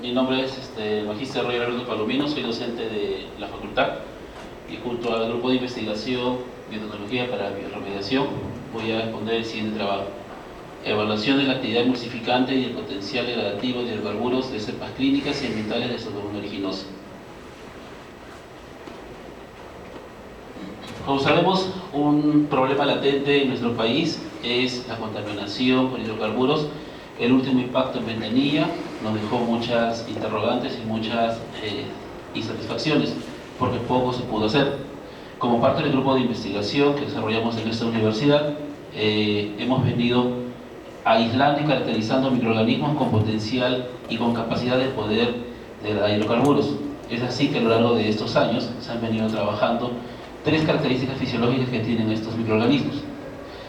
Mi nombre es Magíster Roger Alberto Palomino, soy docente de la facultad y junto al grupo de investigación Biotecnología para Bioremediación voy a responder el siguiente trabajo: evaluación de la actividad emulsificante y el potencial degradativo de hidrocarburos de cepas clínicas y ambientales de pseudomonas aeruginosa. Como sabemos, un problema latente en nuestro país es la contaminación por hidrocarburos. El último impacto en Ventanilla nos dejó muchas interrogantes y muchas insatisfacciones, porque poco se pudo hacer. Como parte del grupo de investigación que desarrollamos en esta universidad, hemos venido aislando y caracterizando microorganismos con potencial y con capacidad de poder degradar hidrocarburos. Es así que a lo largo de estos años se han venido trabajando tres características fisiológicas que tienen estos microorganismos: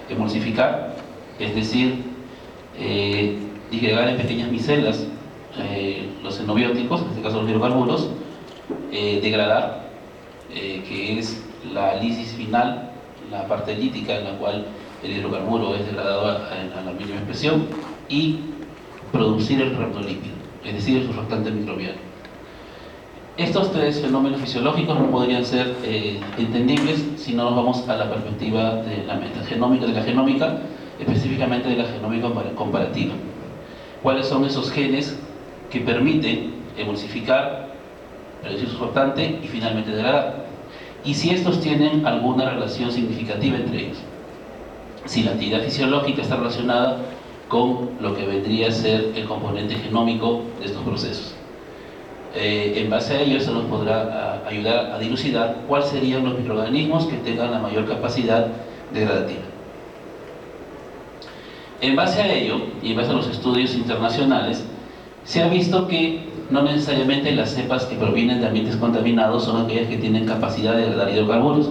emulsificar, es decir, disgregar en pequeñas micelas los xenobióticos, en este caso los hidrocarburos; degradar, que es la lisis final, la parte lítica en la cual el hidrocarburo es degradado a la mínima expresión; y producir el reactolípido, es decir, el surfactante microbiano. Estos tres fenómenos fisiológicos no podrían ser entendibles si no nos vamos a la perspectiva de la metagenómica, de la genómica, específicamente de la genómica comparativa. ¿Cuáles son esos genes que permiten emulsificar, reducir surfactante y finalmente degradar? Y si estos tienen alguna relación significativa entre ellos. Si la actividad fisiológica está relacionada con lo que vendría a ser el componente genómico de estos procesos. En base a ello, eso nos podrá ayudar a dilucidar cuáles serían los microorganismos que tengan la mayor capacidad degradativa. En base a ello, y en base a los estudios internacionales, se ha visto que no necesariamente las cepas que provienen de ambientes contaminados son aquellas que tienen capacidad de degradar hidrocarburos.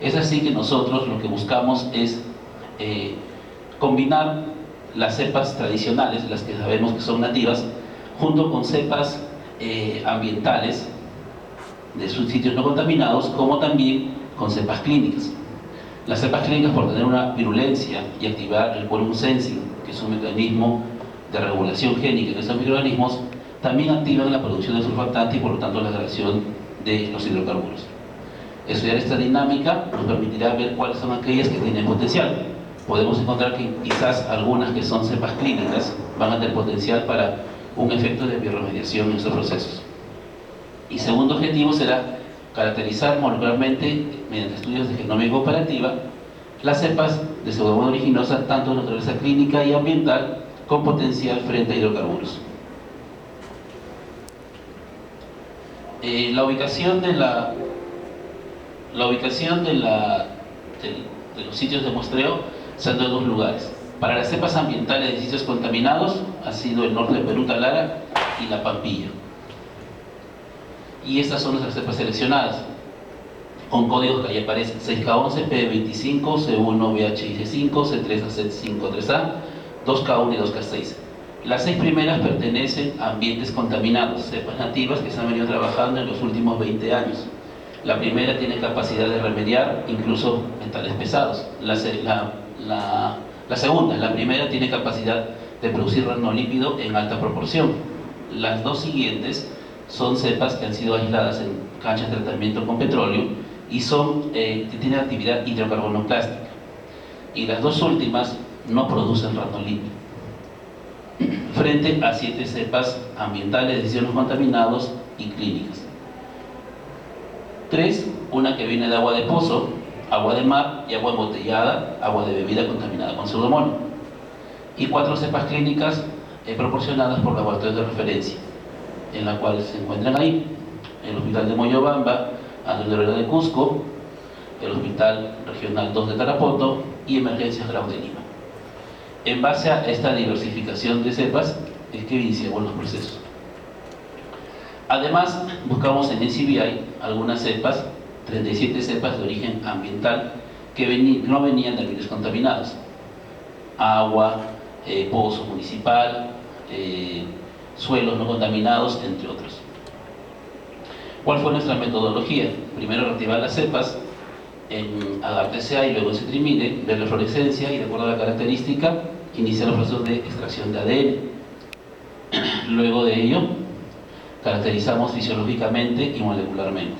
Es así que nosotros lo que buscamos es combinar las cepas tradicionales, las que sabemos que son nativas, junto con cepas ambientales de sus sitios no contaminados, como también con cepas clínicas. Las cepas clínicas, por tener una virulencia y activar el quorum sensing, que es un mecanismo de regulación génica en estos microorganismos, también activan la producción de surfactante y por lo tanto la degradación de los hidrocarburos. Estudiar esta dinámica nos permitirá ver cuáles son aquellas que tienen potencial. Podemos encontrar que quizás algunas que son cepas clínicas van a tener potencial para un efecto de bioremediación en estos procesos. Y segundo objetivo será caracterizar molecularmente, mediante estudios de genómica comparativa, las cepas de pseudomonas aeruginosa, tanto de naturaleza clínica y ambiental, con potencial frente a hidrocarburos. La ubicación de los sitios de muestreo se han dado en dos lugares. Para las cepas ambientales de sitios contaminados ha sido el norte de Perú, Talara, y La Pampilla. Y estas son nuestras cepas seleccionadas, con códigos que ahí aparecen: 6K11, P25, C1, VHIC5, C3A, 2K1 y 2K6. Las 6 primeras pertenecen a ambientes contaminados, cepas nativas que se han venido trabajando en los últimos 20 años. La primera tiene capacidad de remediar incluso metales pesados. La segunda, la primera, tiene capacidad de producir ranolípido en alta proporción. Las dos siguientes son cepas que han sido aisladas en canchas de tratamiento con petróleo y tienen actividad hidrocarbonoclástica. Y las dos últimas no producen ranolípido, frente a 7 cepas ambientales de sitios contaminados y clínicas. 3, una que viene de agua de pozo, agua de mar y agua embotellada, agua de bebida contaminada con pseudomonas. Y 4 cepas clínicas proporcionadas por laboratorios de referencia, en la cual se encuentran ahí el Hospital de Moyobamba, Andrés Herrera de Cusco, el Hospital Regional 2 de Tarapoto y Emergencias Grau de Lima. En base a esta diversificación de cepas es que iniciamos los procesos. Además, buscamos en NCBI algunas cepas, 37 cepas de origen ambiental, que no venían de ambientes contaminados: agua, pozo municipal, suelos no contaminados, entre otros. ¿Cuál fue nuestra metodología? Primero, reactivar las cepas en agar-TCA y luego en citrimide, ver la fluorescencia y, de acuerdo a la característica, iniciar los procesos de extracción de ADN. Luego de ello, caracterizamos fisiológicamente y molecularmente.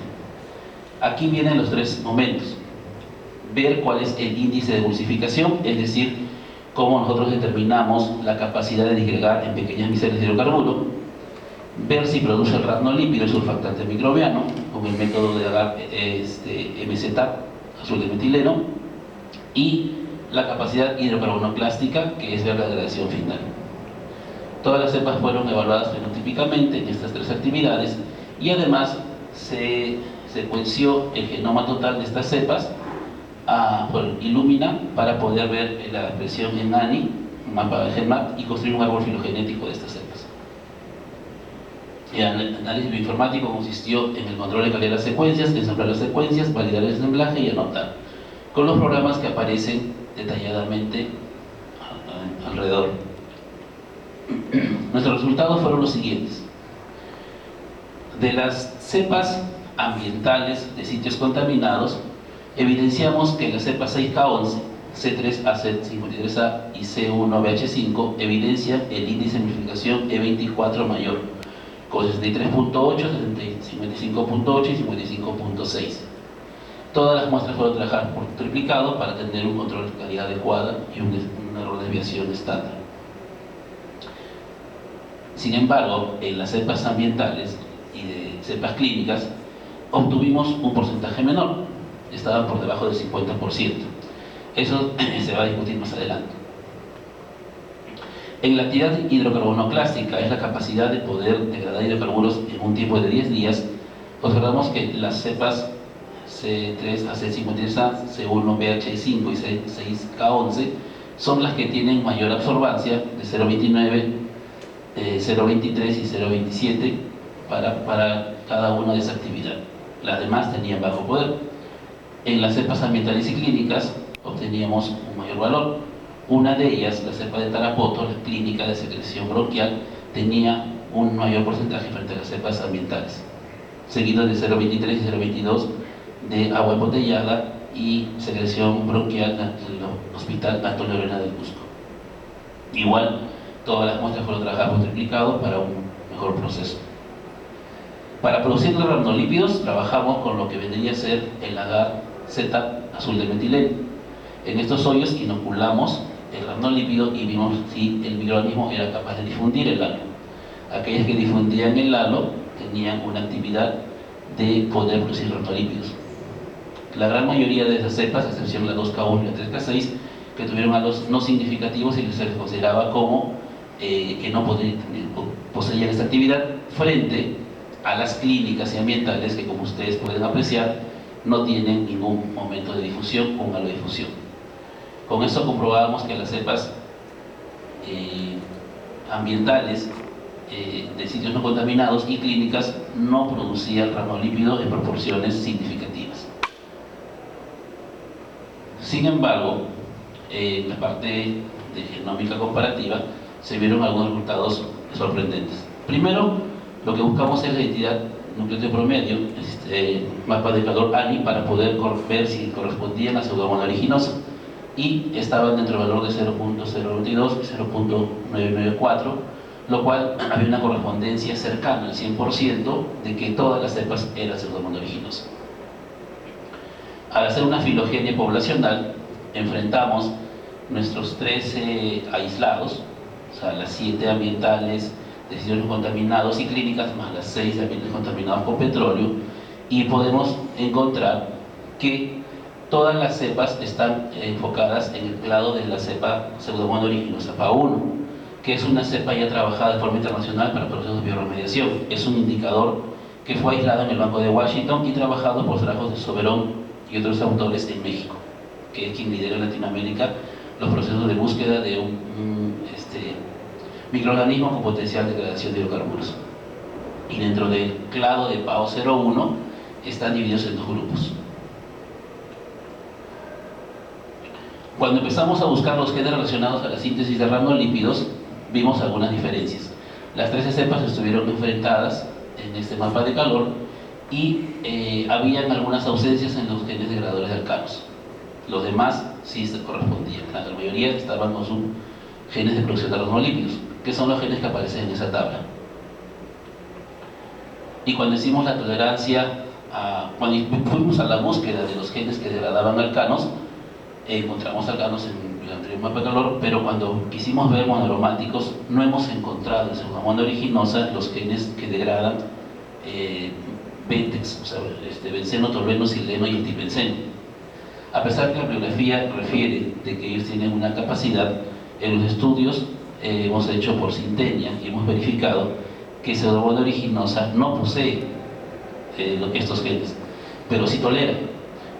Aquí vienen los tres momentos. Ver cuál es el índice de emulsificación, es decir, cómo nosotros determinamos la capacidad de disgregar en pequeñas micelas de hidrocarburo. Ver si produce el ranolípido, el surfactante microbiano, con el método de agar MZ, azul de metileno, y la capacidad hidrocarbonoclástica, que es ver la degradación final. Todas las cepas fueron evaluadas fenotípicamente en estas tres actividades y además se secuenció el genoma total de estas cepas por Illumina para poder ver la expresión en ANI, un mapa de GenMap, y construir un árbol filogenético de estas cepas. El análisis bioinformático consistió en el control de calidad de las secuencias, ensamblar las secuencias, validar el ensamblaje y anotar, con los programas que aparecen detalladamente alrededor. Nuestros resultados fueron los siguientes. De las cepas ambientales de sitios contaminados, evidenciamos que las cepas 6K11, C3AC53A y C1BH5 evidencian el índice de emulsificación E24 mayor, con 63.8, 55.8 y 55.6. Todas las muestras fueron trabajadas por triplicado para tener un control de calidad adecuada y un error de desviación estándar. Sin embargo, en las cepas ambientales y de cepas clínicas obtuvimos un porcentaje menor, estaban por debajo del 50%. Eso se va a discutir más adelante. En la actividad hidrocarbonoclástica, es la capacidad de poder degradar hidrocarburos en un tiempo de 10 días, observamos que las cepas C3AC53A, C1BH5 y C6K11 son las que tienen mayor absorbancia, de 0,29, 0,23 y 0,27 para cada una de esa actividad. Las demás tenían bajo poder. En las cepas ambientales y clínicas obteníamos un mayor valor. Una de ellas, la cepa de Tarapoto, la clínica de secreción bronquial, tenía un mayor porcentaje frente a las cepas ambientales, seguido de 0,23 y 0,22 de agua embotellada y secreción bronquial del Hospital Antonio Lorena del Cusco. Igual, todas las muestras fueron trabajadas por triplicado para un mejor proceso. Para producir los ranolípidos trabajamos con lo que vendría a ser el agar Z azul de metileno. En estos hoyos inoculamos el ranolípido y vimos si el microorganismo era capaz de difundir el halo. Aquellas que difundían el halo tenían una actividad de poder producir ranolípidos. La gran mayoría de esas cepas, a excepción de la 2K1 y la 3K6, que tuvieron halos no significativos y se les consideraba como que no poseían esta actividad, frente a las clínicas y ambientales que, como ustedes pueden apreciar, no tienen ningún momento de difusión o un halo de difusión. Con esto comprobábamos que las cepas ambientales de sitios no contaminados y clínicas no producían ranolípido en proporciones significativas. Sin embargo, en la parte de genómica comparativa se vieron algunos resultados sorprendentes. Primero, lo que buscamos es la identidad nucleótido promedio, mapa de calor ANI, para poder ver si correspondían a pseudomonas originosas, y estaban dentro del valor de 0.022 y 0.994, lo cual había una correspondencia cercana al 100% de que todas las cepas eran pseudomonas originosas. Al hacer una filogenia poblacional, enfrentamos nuestros 13 aislados, o sea, las 7 ambientales de sitios contaminados y clínicas, más las 6 de ambientes contaminados con petróleo, y podemos encontrar que todas las cepas están enfocadas en el clado de la cepa pseudomonas originosa PA1, que es una cepa ya trabajada de forma internacional para procesos de bioremediación. Es un indicador que fue aislado en el Banco de Washington y trabajado por trabajos de Soberón y otros autores en México, que es quien lidera en Latinoamérica los procesos de búsqueda de un microorganismo con potencial de degradación de hidrocarburos. Y dentro del clado de PAO01 están divididos en 2 grupos. Cuando empezamos a buscar los genes relacionados a la síntesis de ranolípidos, vimos algunas diferencias. Las 13 cepas estuvieron enfrentadas en este mapa de calor y habían algunas ausencias en los genes degradadores de alcanos. Los demás sí se correspondían. La mayoría estaban con sus genes de producción de ranolípidos, que son los genes que aparecen en esa tabla. Y cuando hicimos la tolerancia, cuando fuimos a la búsqueda de los genes que degradaban alcanos, encontramos alcanos en el anterior mapa de calor, pero cuando quisimos ver monoaromáticos no hemos encontrado en Pseudomonas aeruginosa los genes que degradan Ventex, o sea, benceno, tolueno, sileno y etibenceno. A pesar que la bibliografía refiere de que ellos tienen una capacidad, en los estudios hemos hecho por sintenia y hemos verificado que Pseudomonas aeruginosa no posee estos genes, pero sí tolera.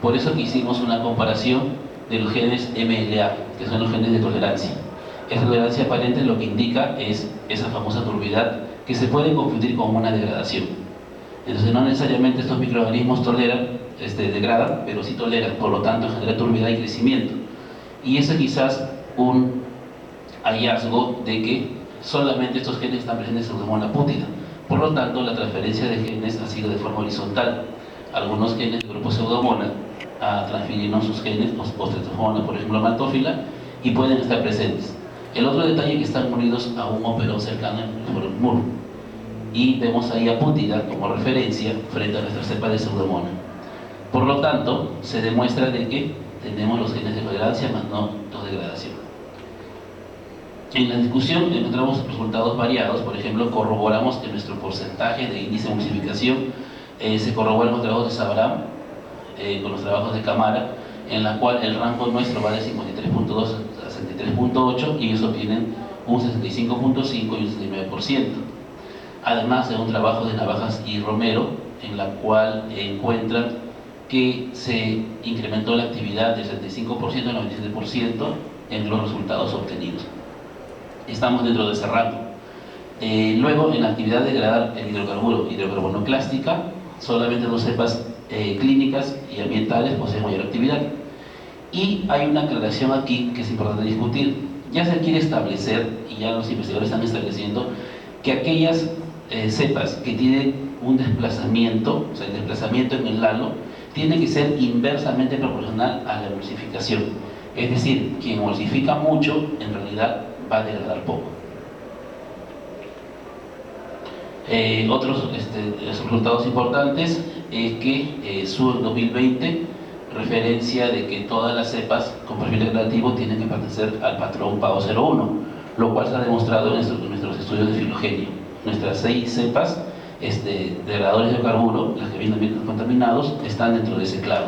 Por eso que hicimos una comparación de los genes MLA, que son los genes de tolerancia. Esa tolerancia aparente lo que indica es esa famosa turbidez que se puede confundir con una degradación. Entonces no necesariamente estos microorganismos degradan, pero sí toleran, por lo tanto genera turbidez y crecimiento. Y eso es quizás un hallazgo de que solamente estos genes están presentes en Pseudomonas pútida. Por lo tanto, la transferencia de genes ha sido de forma horizontal. Algunos genes del grupo Pseudomonas transfirieron sus genes, Osteomonas, por ejemplo, maltófila, y pueden estar presentes. El otro detalle es que están unidos a un operón cercano por el muro. Y vemos ahí a pútida como referencia frente a nuestra cepa de Pseudomonas. Por lo tanto, se demuestra de que tenemos los genes de tolerancia, más no los de degradación. En la discusión encontramos resultados variados. Por ejemplo, corroboramos que nuestro porcentaje de índice de emulsificación se corrobora con los trabajos de Sabrán, con los trabajos de Camara, en la cual el rango nuestro va de 53.2 a 63.8 y ellos obtienen un 65.5 y un 69%. Además de un trabajo de Navajas y Romero, en la cual encuentran que se incrementó la actividad del 75% al 97% en los resultados obtenidos. Estamos dentro de ese rango. Luego, en la actividad de degradar el hidrocarbonoclástica, solamente dos cepas clínicas y ambientales poseen mayor actividad. Y hay una aclaración aquí que es importante discutir. Ya se quiere establecer, y ya los investigadores están estableciendo, que aquellas cepas que tienen un desplazamiento, o sea, el desplazamiento en el halo, tiene que ser inversamente proporcional a la emulsificación. Es decir, quien emulsifica mucho, en realidad va a degradar poco. Otros resultados importantes es que su 2020 referencia de que todas las cepas con perfil degradativo tienen que pertenecer al patrón PAO01, lo cual se ha demostrado en nuestros estudios de filogenia. Nuestras 6 cepas degradadores de hidrocarburo, las que vienen bien contaminados, están dentro de ese clado.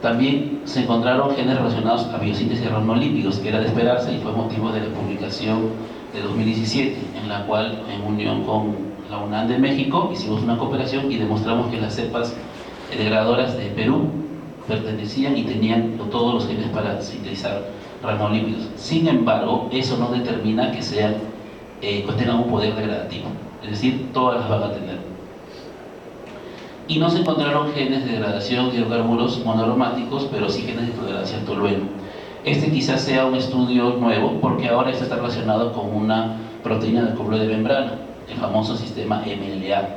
También se encontraron genes relacionados a biosíntesis de ranolípidos, que era de esperarse y fue motivo de la publicación de 2017, en la cual, en unión con la UNAM de México, hicimos una cooperación y demostramos que las cepas degradadoras de Perú pertenecían y tenían todos los genes para sintetizar ranolípidos. Sin embargo, eso no determina que tengan un poder degradativo, es decir, todas las van a tener. Y no se encontraron genes de degradación de hidrocarburos monoaromáticos, pero sí genes de tolerancia al tolueno. Este quizás sea un estudio nuevo, porque ahora esto está relacionado con una proteína del cúmulo de membrana, el famoso sistema MLA.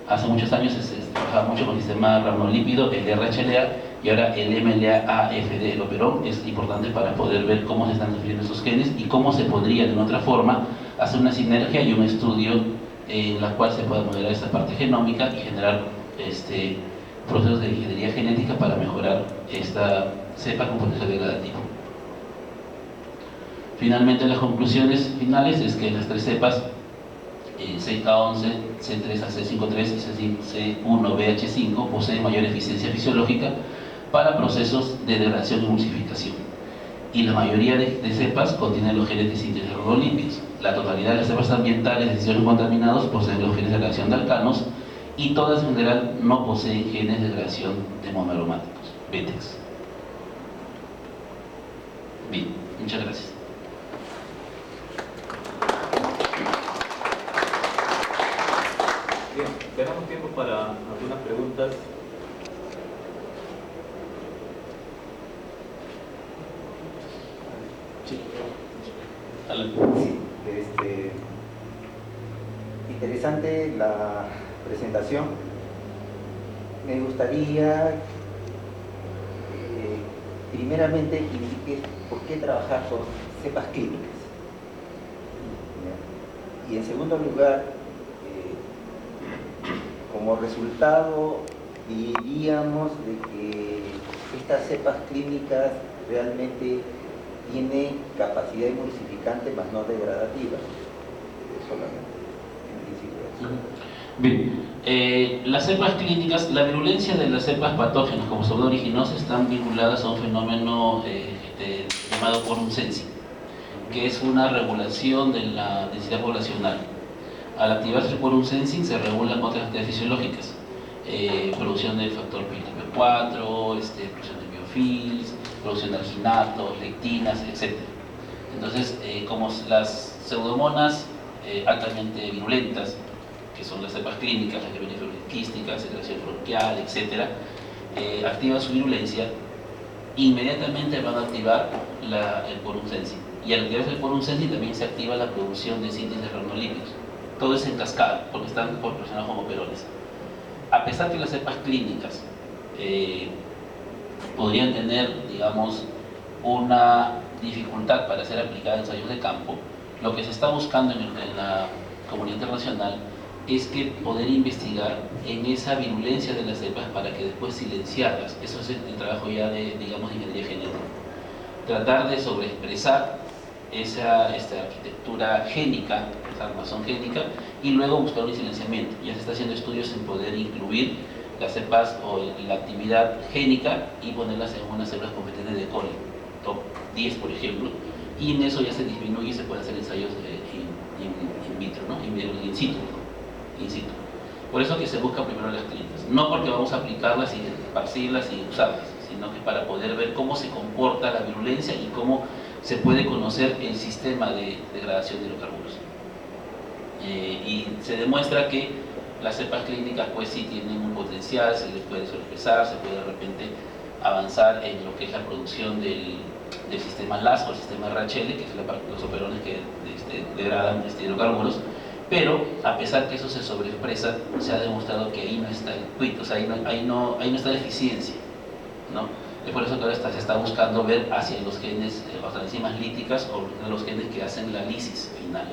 Hace muchos años se trabajaba mucho con el sistema ranolípido, el RHLA, y ahora el MLA-AFD, el operón, es importante para poder ver cómo se están transfiriendo esos genes y cómo se podría, de otra forma, hacer una sinergia y un estudio en la cual se pueda modelar esta parte genómica y generar procesos de ingeniería genética para mejorar esta cepa con potencial degradativo. Finalmente, las conclusiones finales es que las 3 cepas CK11, C3AC53 y C1BH5 poseen mayor eficiencia fisiológica para procesos de degradación y emulsificación, y la mayoría de cepas contienen los genes de síntesis de ranolípidos. La totalidad de las cepas ambientales de decisiones contaminados poseen los genes de reacción de alcanos, y todas en general no poseen genes de degradación de monoaromáticos, Ventex. Bien, muchas gracias. Bien, tenemos tiempo para algunas preguntas. Sí. Sí, interesante la presentación. Me gustaría primeramente indique por qué trabajar con cepas clínicas. Y en segundo lugar, como resultado diríamos de que estas cepas clínicas realmente tienen capacidad emulsificante más no degradativa. Solamente, en principio. Bien, las cepas clínicas, la virulencia de las cepas patógenas como pseudooriginosas están vinculadas a un fenómeno llamado quorum sensing, que es una regulación de la densidad poblacional. Al activarse el quorum sensing se regulan otras actividades fisiológicas, producción del factor PIP4, producción de biofilms, producción de alginatos, lectinas, etc. Entonces, como las pseudomonas altamente virulentas, que son las cepas clínicas, las quísticas, secreción bronquial, etc., activan su virulencia, inmediatamente van a activar el quorum sensing. Y al activarse el quorum sensing también se activa la producción de síntesis de ranolípidos. Todo es en cascada, porque están proporcionados como perones. A pesar que las cepas clínicas podrían tener, digamos, una dificultad para ser aplicada en ensayos de campo, lo que se está buscando en la comunidad internacional es que poder investigar en esa virulencia de las cepas para que después silenciarlas. Eso es el trabajo ya de, digamos, ingeniería genética. Tratar de sobreexpresar esa arquitectura génica, esa armazón génica, y luego buscar un silenciamiento. Ya se está haciendo estudios en poder incluir las cepas o la actividad génica y ponerlas en unas células competentes de coli, top 10 por ejemplo, y en eso ya se disminuye y se pueden hacer ensayos in vitro, ¿no? in situ. Por eso que se busca primero las clínicas, no porque vamos a aplicarlas y esparcirlas y usarlas, sino que para poder ver cómo se comporta la virulencia y cómo se puede conocer el sistema de degradación de hidrocarburos. Y se demuestra que las cepas clínicas pues sí tienen un potencial, se les puede sobreexpresar, se puede de repente avanzar en lo que es la producción del sistema LAS o el sistema RHL, que es los operones que degradan hidrocarburos, pero a pesar que eso se sobreexpresa, se ha demostrado que ahí no está el quit, o sea, ahí no está la eficiencia, ¿no? Es por eso que ahora se está buscando ver hacia los genes, hacia las enzimas líticas o los genes que hacen la lisis final,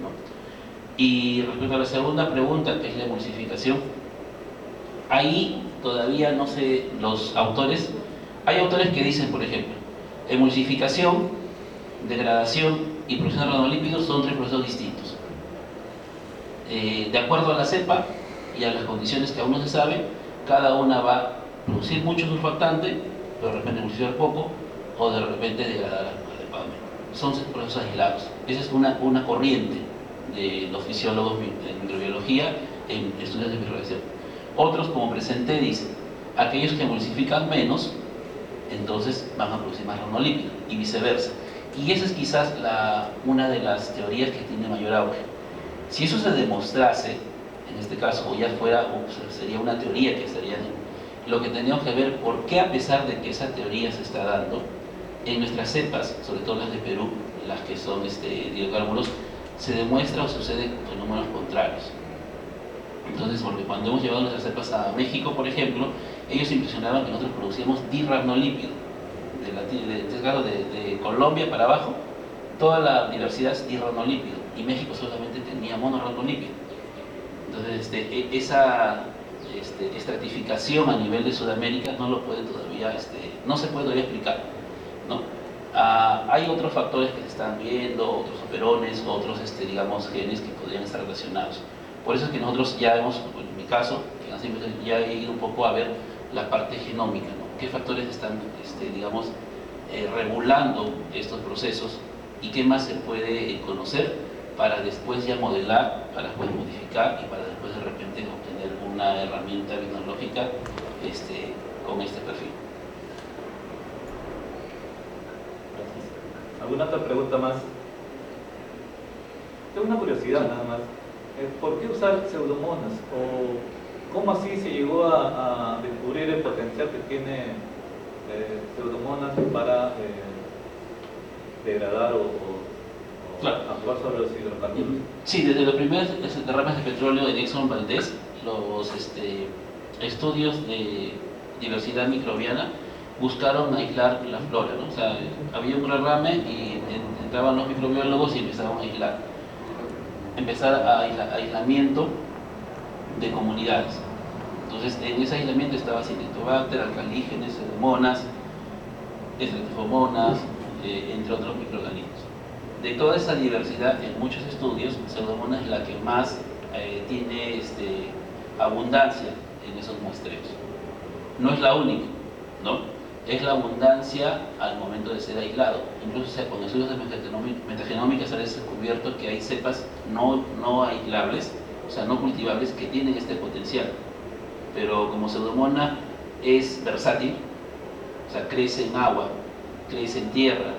¿no? Y respecto a la segunda pregunta, que es la emulsificación, ahí todavía no sé, los autores, hay autores que dicen, por ejemplo, emulsificación, degradación y producción de ranolípidos son tres procesos distintos. De acuerdo a la cepa y a las condiciones que aún no se sabe, cada una va a producir mucho surfactante, pero de repente emulsificar poco, o de repente degradar adecuadamente. Son procesos aislados. Esa es una corriente de los fisiólogos de microbiología en estudios de microbiología. Otros, como presenté, dicen, aquellos que emulsifican menos, entonces van a producir más ranolípidos, y viceversa. Y esa es quizás una de las teorías que tiene mayor auge. Si eso se demostrase, en este caso, o ya fuera, sería una teoría que estaría lo que tendríamos que ver por qué, a pesar de que esa teoría se está dando, en nuestras cepas, sobre todo las de Perú, las que son hidrocarburos, se demuestra o suceden fenómenos contrarios. Entonces, porque cuando hemos llevado nuestras cepas a México, por ejemplo, ellos impresionaban que nosotros producíamos dirranolípido. De Colombia para abajo, toda la diversidad es dirranolípido, y México solamente tenía monorranolípido. Entonces, esa estratificación a nivel de Sudamérica no lo puede todavía, no se puede todavía explicar, ¿no? Hay otros factores que se están viendo, otros operones, otros digamos, genes que podrían estar relacionados. Por eso es que nosotros ya hemos, en mi caso, ya he ido un poco a ver la parte genómica, ¿no? Qué factores están, digamos, regulando estos procesos y qué más se puede conocer para después ya modelar, para después modificar y para después de repente obtener una herramienta biológica con este perfil. ¿Alguna otra pregunta más? Tengo una curiosidad nada más. ¿Por qué usar pseudomonas? ¿O cómo así se llegó a descubrir el potencial que tiene pseudomonas para degradar o claro, actuar sobre los hidrocarburos? Sí, desde los primeros derrames de petróleo en Exxon Valdez, los estudios de diversidad microbiana buscaron aislar la flora, ¿no? O sea, había un derrame y entraban los microbiólogos y empezaban a aislar. Empezar a aislamiento de comunidades. Entonces, en ese aislamiento estaba Cinetobacter, alcalígenes, pseudomonas, estreptomonas, entre otros microorganismos. De toda esa diversidad, en muchos estudios, pseudomonas es la que más tiene abundancia en esos muestreos. No es la única, ¿no? Es la abundancia al momento de ser aislado. Incluso con estudios de metagenómica se ha descubierto que hay cepas no aislables, o sea, no cultivables, que tienen este potencial. Pero como pseudomona es versátil, o sea, crece en agua, crece en tierra,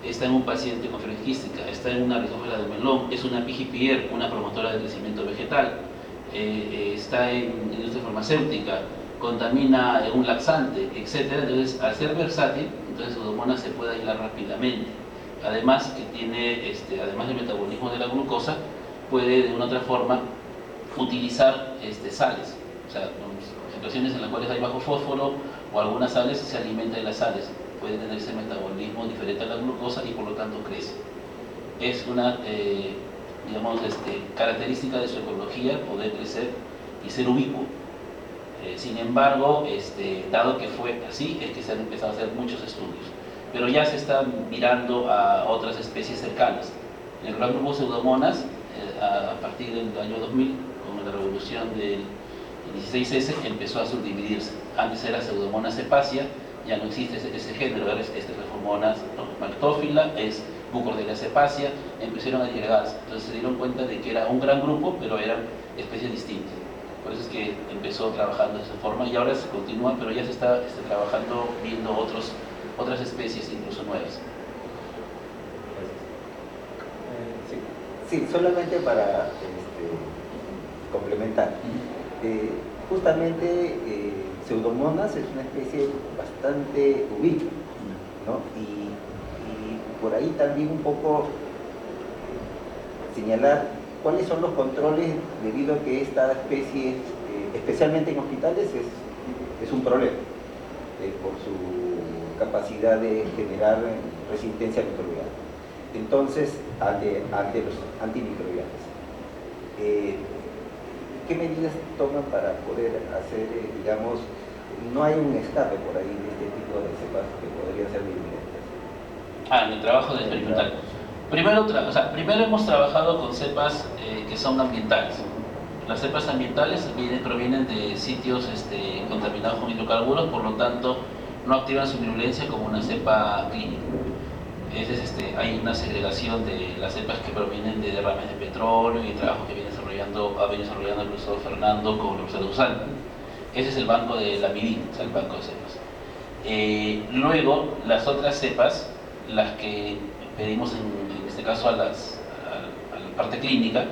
está en un paciente con fibrosis quística, está en una rizófila de melón, es una PGPR, una promotora de crecimiento vegetal, está en industria farmacéutica, contamina un laxante, etc. Entonces, al ser versátil, entonces Pseudomonas se puede aislar rápidamente. Además, que tiene, además del metabolismo de la glucosa, puede de una otra forma utilizar sales. O sea, en situaciones en las cuales hay bajo fósforo o algunas sales, se alimenta de las sales. Puede tener ese metabolismo diferente a la glucosa y por lo tanto crece. Es una, digamos, característica de su ecología poder crecer y ser ubicuo. Sin embargo, dado que fue así, es que se han empezado a hacer muchos estudios. Pero ya se está mirando a otras especies cercanas. El gran grupo Pseudomonas, a partir del año 2000, con la revolución del 16S, empezó a subdividirse. Antes era Pseudomonas cepacia, ya no existe ese género, ahora es Refomonas maltófila, es Bucordelia cepacia, empezaron a agregarse. Entonces se dieron cuenta de que era un gran grupo, pero eran especies distintas. Por eso es que empezó trabajando de esa forma y ahora se continúa, pero ya se está trabajando viendo otras especies incluso nuevas. Sí, solamente para complementar. Justamente Pseudomonas es una especie bastante ubicua, ¿no? Y por ahí también un poco señalar cuáles son los controles, debido a que esta especie, especialmente en hospitales, es un problema por su capacidad de generar resistencia microbiana. Entonces, ante los antimicrobianos, ¿qué medidas toman para poder hacer, digamos, no hay un escape por ahí de este tipo de cepas que podrían ser virulentes? En el trabajo de experimental. Primero hemos trabajado con cepas que son ambientales. Las cepas ambientales provienen de sitios contaminados con hidrocarburos, por lo tanto no activan su virulencia como una cepa clínica. Hay una segregación de las cepas que provienen de derrames de petróleo y el trabajo que ha venido desarrollando el profesor Fernando con el profesor Usán. Ese es el banco de la MIDIN, o sea, el banco de cepas. Luego, las otras cepas, las que pedimos en este caso a la parte clínica,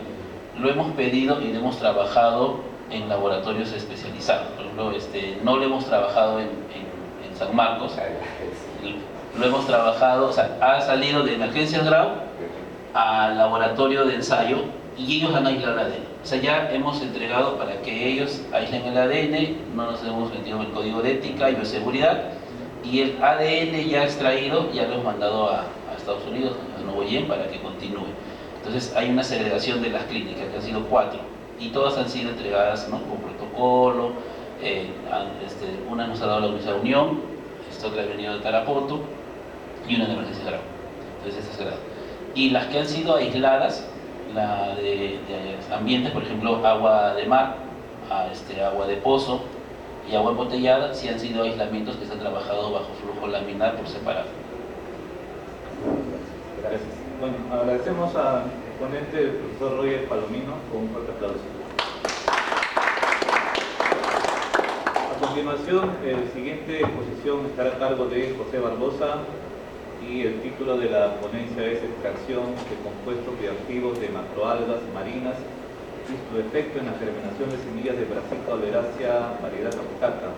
lo hemos pedido y lo hemos trabajado en laboratorios especializados. Por ejemplo, no lo hemos trabajado en San Marcos, lo hemos trabajado, o sea, ha salido de Emergencias Grau al laboratorio de ensayo y ellos han aislado el ADN. O sea, ya hemos entregado para que ellos aíslen el ADN, no nos hemos metido en el código de ética y de seguridad, y el ADN ya extraído ya lo hemos mandado a Estados Unidos, a Nuevo Yen, para que continúe. Entonces hay una segregación de las clínicas, que han sido 4, y todas han sido entregadas, ¿no?, con protocolo. Una nos ha dado la Universidad de Unión, otra ha venido de Tarapoto, y una de Emergencia Grau. Entonces esta es grado. Y las que han sido aisladas, la de ambientes, por ejemplo, agua de mar, agua de pozo y agua embotellada, sí han sido aislamientos que se han trabajado bajo flujo laminar por separado. Gracias. Bueno, agradecemos al ponente, el profesor Roger Palomino, con un fuerte aplauso. A continuación, la siguiente exposición estará a cargo de José Barbosa y el título de la ponencia es Extracción de compuestos bioactivos de macroalgas marinas y su efecto en la germinación de semillas de Brassica oleracea variedad capitata.